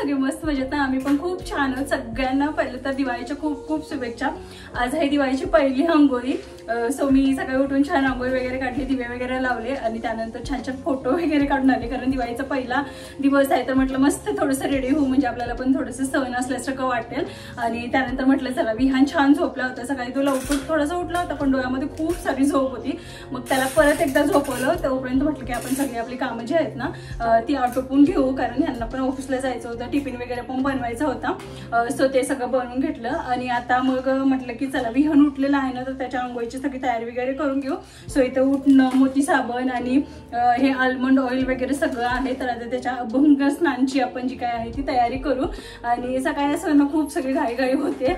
सगळे मस्त मजेत ना. आम्ही पण खूप छान आहोत. सगळ्यांना पहिलं तर दिवाळीच्या खूप खूप शुभेच्छा. आज आहे दिवाळीची पहिली अंघोळी. सो मी सकाळी उठून छान अंघोळी वगैरे काढली, दिवे वगैरे लावले आणि त्यानंतर छान छान फोटो वगैरे काढून आले. कारण दिवाळीचा पहिला दिवस आहे तर म्हटलं मस्त थोडंसं रेडी होऊ, म्हणजे आपल्याला पण थोडंसं सण असल्यासारखं वाटेल. आणि त्यानंतर म्हटलं चला, विहान छान झोपला होता. सकाळी तो लवकर थोडासा उठला होता पण डोळ्यामध्ये खूप सारी झोप होती. मग त्याला परत एकदा झोपवलं. तोपर्यंत म्हटलं की आपण सगळी आपली कामं जी आहेत ना ती आटोपून घेऊ, कारण ह्यांना पण ऑफिसला जायचं होतं, टिफिन वगैरे पण बनवायचा होता. सो ते सगळं बनवून घेतलं आणि आता मग म्हटलं की चला, विहान उठलेला आहे ना तर त्याच्या अंघोळीची सगळी तयारी वगैरे करून घेऊ. सो इथं उठणं, मोती साबण आणि हे आल्मंड ऑइल वगैरे सगळं आहे. तर आता त्याच्या अभंग स्नानची आपण जी काय आहे ती तयारी करू. आणि सकाळी असं ना खूप सगळी घाई होते,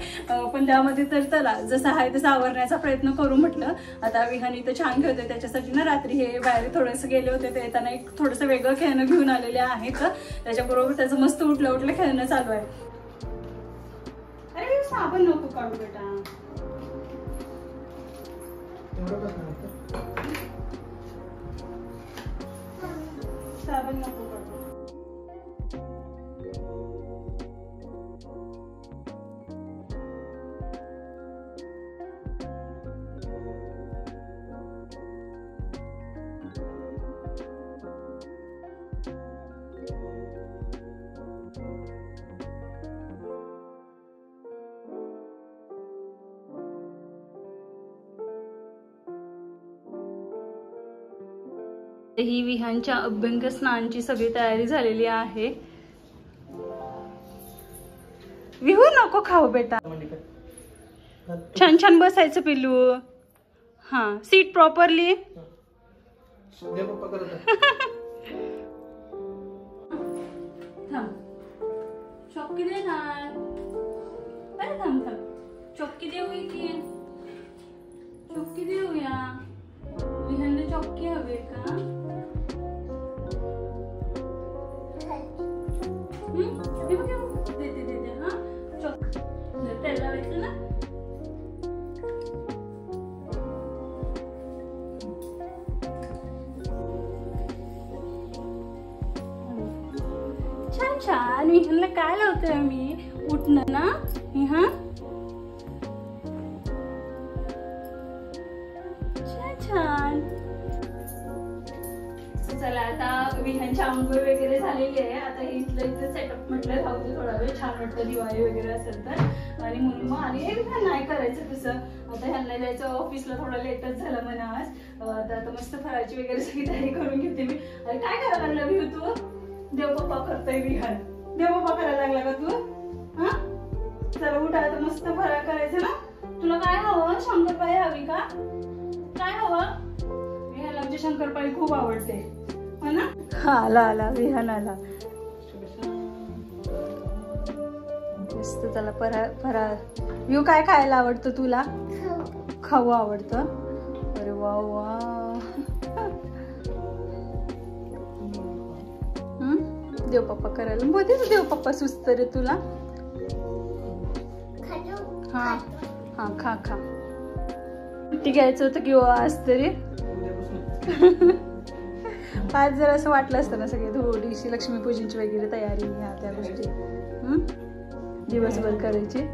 पण त्यामध्ये तर चला जसं आहे तसं आवरण्याचा प्रयत्न करू म्हटलं. आता विहान इथं छान खेळतोय, त्याच्यासाठी ना रात्री हे बाहेर थोडंसं गेले होते, ते येताना एक थोडंसं वेगळं खेळणं घेऊन आलेले आहेत. त्याच्याबरोबर त्याचं मस्त उठलं खेळणं चालू आहे. अरे साबण नको काढू बेटा, साबण नको काढू. ही विहानच्या अभ्यंग स्नानची सगळी तयारी झालेली आहे. विहू नको खाऊ बेटा, छान छान बसायचं पिल्लू. हा, सीट प्रॉपरली. चौकी दे ना, अरे थांब चौकी देऊ की, चौकी देऊया. विहानला चौकी हवे का? देते हा चौक त्याला लावायचं ना. छान छान. विहानला काय लावतोय आम्ही? उठणं ना. हा छान. चला, आता विहानची आंघोळ वगैरे झालेली आहे. आता इथलं सेटअप म्हटलं राहू दे थोडा वेळ, छान वाटतं दिवाळी वगैरे असेल तर. आणि म्हणून मग आणि विहान नाही करायचं तसं. आता ह्यांना जायचं ऑफिसला, थोडा लेटच झालं म्हणा आज. आता मस्त फराळची वगैरे सगळी तयारी करून घेते मी. अरे काय करायला लागला विहू तू? देवबाप्पा करतोय विहान. देवबाप्पा करायला लागला का तू? हा चला उठा, आता मस्त फराळ करायचं ना. तुला काय हवं? शंकरपाळी हवी का? काय हवं? विहानला आमची शंकरपाळी खूप आवडते हो ना. हा आला विहान आला. मस्त. चला फराळ. विहू काय खायला आवडतं तुला? खाऊ आवडतं. अरे वा वा. देवबाप्पा करायला बोलते. देवबाप्पा सुचत रे तुला. हा हा खा ती घ्यायचं होतं किंवा आज तरी. आज जर असं वाटलं असतं ना, सगळे थोडीशी लक्ष्मीपूजनची वगैरे तयारी ह्या त्या गोष्टी दिवसभर करायची.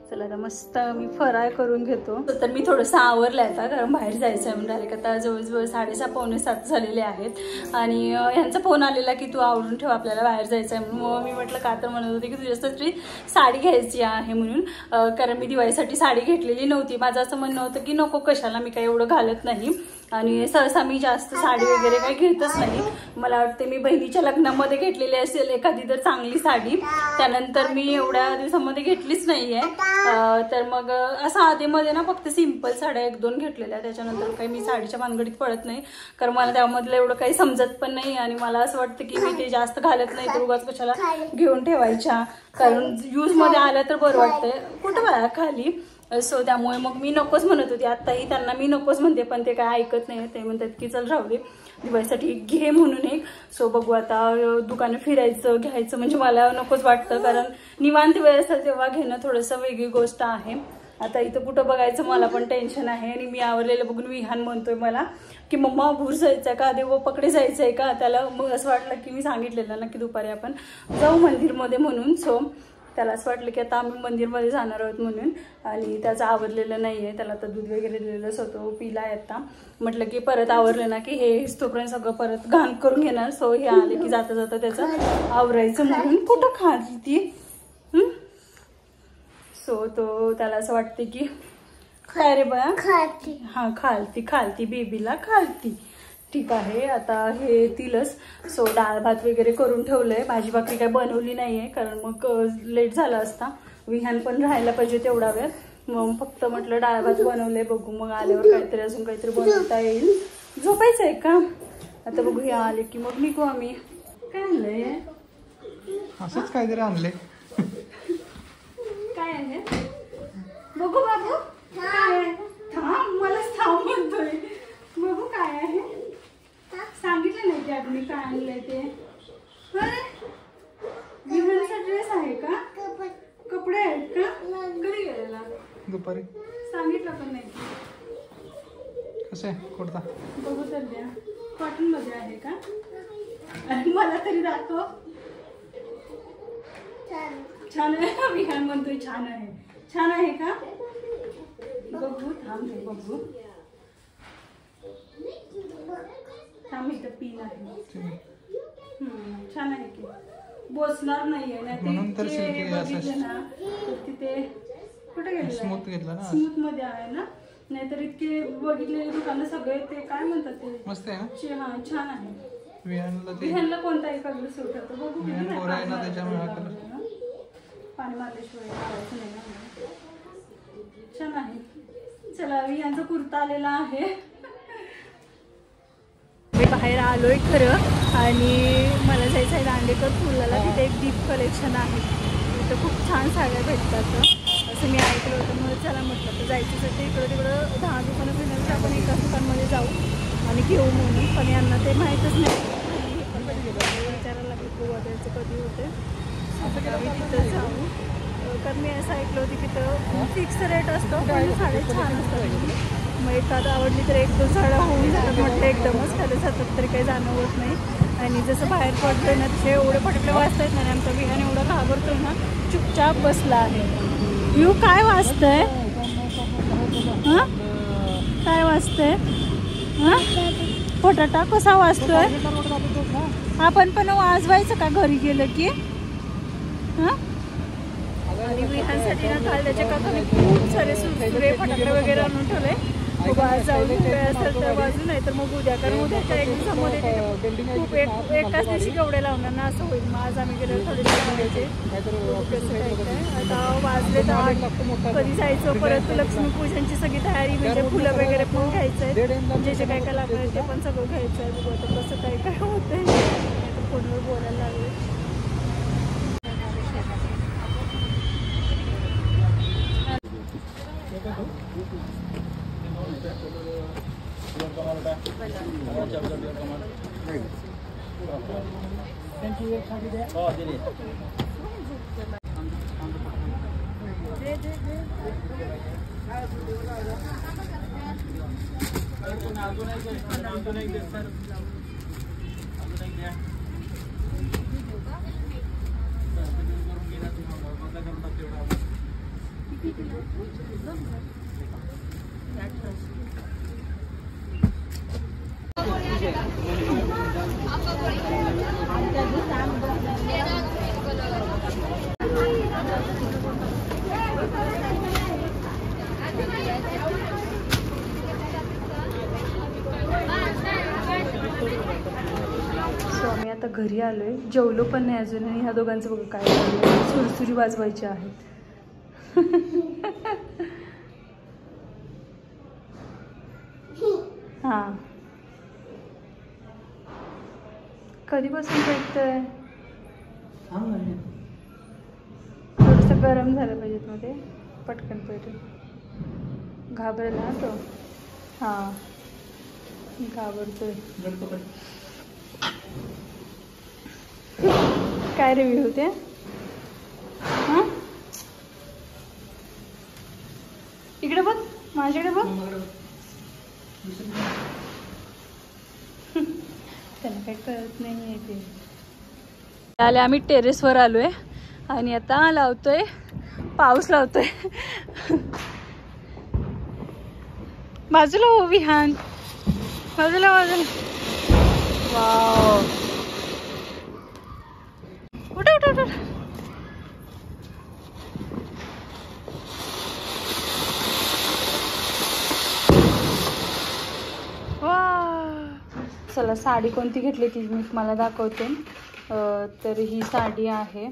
चला आता मस्त मी फराळ करून घेतो. तर मी थोडंसं आवरलंय आता, कारण बाहेर जायचं आहे म्हणजे. डायरेक्ट आता जवळजवळ 6:30 पावणे 7 झालेले आहेत. आणि ह्यांचा फोन आलेला की तू आवरून ठेव, आपल्याला बाहेर जायचं आहे म्हणून. मग मी म्हटलं का, तर म्हणत होते की तुझ्यासाठी साडी घ्यायची आहे म्हणून. कारण मी दिवाळीसाठी साडी घेतलेली नव्हती. माझं असं म्हणणं होतं की नको, कशाला, मी काही एवढं घालत नाही. आणि सहसा मी जास्त साडी वगैरे काही घेतच नाही. मला वाटते मी बहिणीच्या लग्नामध्ये घेतलेली असेल एखादी तर चांगली साडी, त्यानंतर मी एवढ्या दिवसामध्ये घेतलीच नाहीये. तर मग असं आधीमध्ये ना फक्त सिंपल साड्या 1-2 घेतलेल्या. त्याच्यानंतर काही मी साडीच्या भानगडीत पडत नाही, कारण मला त्यामधलं एवढं काही समजत पण नाही. आणि मला असं वाटतं की मी ते जास्त घालत नाही, तर उगाच कशाला घेऊन ठेवायच्या, कारण यूज मध्ये आल्या तर बरं वाटतंय. कुठं बघा खाली. सो त्यामुळे मग मी नकोच म्हणत होती. आताही त्यांना मी नकोच म्हणते, पण ते काय ऐकत नाही. ते म्हणतात की चल राहू दे, दिवाळीसाठी घे म्हणून एक. सो बघू आता, दुकानं फिरायचं घ्यायचं म्हणजे मला नकोच वाटतं, कारण निवांत वेळ असेल तेव्हा घेणं थोडंसं वेगळी गोष्ट आहे. आता इथं कुठं बघायचं मला पण टेन्शन आहे. आणि मी आवरलेलं बघून विहान म्हणतोय मला की मम्मा भूर जायचं का, देवबाप्पाकडे जायचं आहे का. त्याला मग असं वाटलं की मी सांगितलेलं ना की दुपारी आपण जाऊ मंदिरमध्ये म्हणून. सो त्याला असं वाटलं की आता आम्ही मंदिरमध्ये जाणार आहोत म्हणून. आणि त्याचं आवरलेलं नाही आहे, त्याला आता दूध वगैरे दिलेलंच होतं, पिला आहे आता. म्हटलं की परत आवरलं ना की हे तोपर्यंत सगळं परत घाण करून घेणार. सो हे आले की जाता जाता त्याचं आवरायचं म्हणून. कुठं खाती ती. सो तो त्याला असं वाटते की काय रे बया खालती. हा खालती बेबीला खालती. ठीक आहे. आता हे तिलच. सो डाळ भात वगैरे करून ठेवलंय. भाजी भाकरी काय बनवली नाहीये कारण मग लेट झाला असता. विहान पण राहायला पाहिजे तेवढा वेळ. मग फक्त म्हटलं डाळ भात बनवलंय, बघू मग आल्यावर काहीतरी अजून काहीतरी बनवता येईल. झोपायचंय का आता बघू. हे आले की मग निघू आम्ही. काय आणलंय असंच काहीतरी आणलंय. काय आहे बघू बाबू. काय थांब, मला थांब म्हणतोय. बघू काय आहे. सांगितलं नाही की आम्ही काय आणलंय ते. विहानचा ड्रेस आहे का, कपडे आहेत का. कधी गेलेला दुपारी सांगितलं पण नाही. कसं आहे कुर्ता बघू तर द्या. कॉटन मध्ये आहे का. मला तरी दाखव. छान आहे. विहान म्हणतोय छान आहे. छान आहे का बघू. थांब हे बघू. थांब इथं पिन आहे. छान आहे की. बसणार नाहीये नाही बघितलं ना तर तिथे कुठे गेलं. स्मूथ घेतला ना. स्मूथ मध्ये आहे ना. नाहीतर इतके बघितलेले दुकानं सगळे ते काय म्हणतात ते मस्त आहे ना. हा छान आहे. विहानला कोणताही कलर सूट होतो बघू. पाणी मारल्याशिवाय लावायचं नाही ना. छान आहे. चला विहानचा कुर्ता आलेला आहे. मी बाहेर आलोय खरं आणि मला जायचं आहे दांडेकर फुलाला. तिथे एक दीप कलेक्शन आहे. तिथं खूप छान साड्या भेटतात असं मी ऐकलं होतं. मग चला म्हटलं तर जायचं तर इकडं तिकडं 10 दुकानं फिरण्याचं आपण एका दुकानमध्ये जाऊ आणि घेऊ म्हणून. पण यांना ते माहीतच नाही. विचारायला लागलं खूप वाटायचं कधी होते आम्ही तिथं जाऊ. कारण मी असं ऐकलं होतं की तिथं फिक्स रेट असतो पण साड्या छान असतात. मग एखादं आवडली तर 1-2 साड्या होऊन जातात म्हटलं एकदमच. खाली सतत तरी काही जाणं होत नाही. आणि जसं बाहेर पडतोय ना तसे एवढे फटके वाचतायत ना. आमचा विहान एवढा घाबरतोय ना, चुपचाप बसला आहे. यू काय वाचतंय. हां काय वाचतंय. हां बटाटा कसा वाचतोय. आपण पण वाजवायचं का घरी गेलं की. हां आणि विहानसाठी ना काल त्याच्या काकाने खूप सारे सुरे फटाके वगैरे आणून ठेवले. मग आज जाऊन वेळ असेल तर वाजू, नाही तर मग उद्या. कारण उद्याच्या 1 दिवसामध्ये खूप एकाच दिवशी केवढे लावणार ना असं होईल. मग आज आम्ही गेलो थोडे करायचे. आता वाजले तर 8. कधी जायचं परत लक्ष्मीपूजनची सगळी तयारी म्हणजे फुलं वगैरे पण घ्यायचं आहे. जे जे काय काय लागणार ते पण सगळं घ्यायचं आहे. बघू आता कसं काय काय होतंय. फोनवर बोलायला लागले. आम्ही आता घरी आलोय. जेवलो पण नाही अजून. आणि ह्या दोघांचं बघा काय सुरसुरी वाजवायची आहेत. हां कधीपासून भेटतंय. थोडंसं गरम झालं पाहिजे मध्ये पटकन पेटेल. घाबरला तो. हां घाबरतोय. काय रिव्ह्यू होते. हां इकडे बघ, माझ्याकडे बघ. त्याला काही कळत नाही ते. आले आम्ही टेरेसवर आलोय आणि आता लावतोय पाऊस लावतोय. बाजूला हो विहान, बाजूला बाजूला. वाव, उठ उठ उठ. चला साडी कोणती घेतली ती मी तुम्हाला दाखवते. तर ही साडी आहे.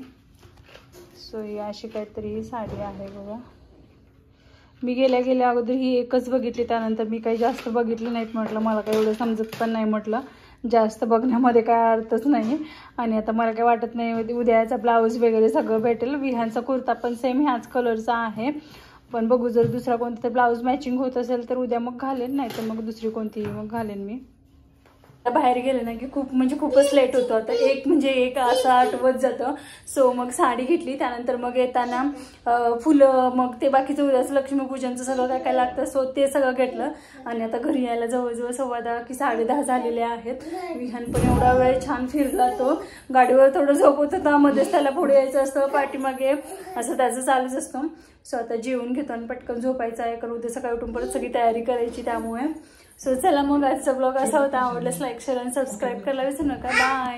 सो ही अशी काहीतरी ही साडी आहे बघा. मी गेल्या अगोदर ही एकच बघितली, त्यानंतर मी काही जास्त बघितली नाहीत. म्हटलं मला काही एवढं समजत पण नाही, म्हटलं जास्त बघण्यामध्ये काय अर्थच नाही. आणि आता मला काही वाटत नाही उद्याचा ब्लाऊज वगैरे सगळं भेटेल. विहानचा कुर्ता पण सेम ह्याच कलरचा आहे. पण बघू, जर दुसरा कोणता ब्लाऊज मॅचिंग होत असेल तर उद्या मग घालेन, नाही तर मग दुसरी कोणतीही मग घालेन मी. बाहेर गेलं ना की खूपच लेट होतं. आता एक असं आठवत जातं. सो मग साडी घेतली, त्यानंतर मग येताना फुलं, मग ते बाकीचं उद्याचं लक्ष्मीपूजनचं सगळं काय काय लागतं. सो ते सगळं घेतलं आणि आता घरी यायला जवळजवळ 10:15 की 10:30 झालेले आहेत. विहान पण एवढा वेळ छान फिरला. तो गाडीवर थोडं झोपत होता, मध्येच त्याला पुढे यायचं असतं, पाठीमागे असं त्याचं चालूच असतं. सो आता जेवून घेतो आणि पटकन झोपायचं आहे, कारण उद्या सकाळी उठून परत सगळी तयारी करायची. त्यामुळे सो चला मग आजचा ब्लॉग असा होता. आवडल्यास लाईक शेअर आणि सबस्क्राईब करायला विसरू नका. बाय.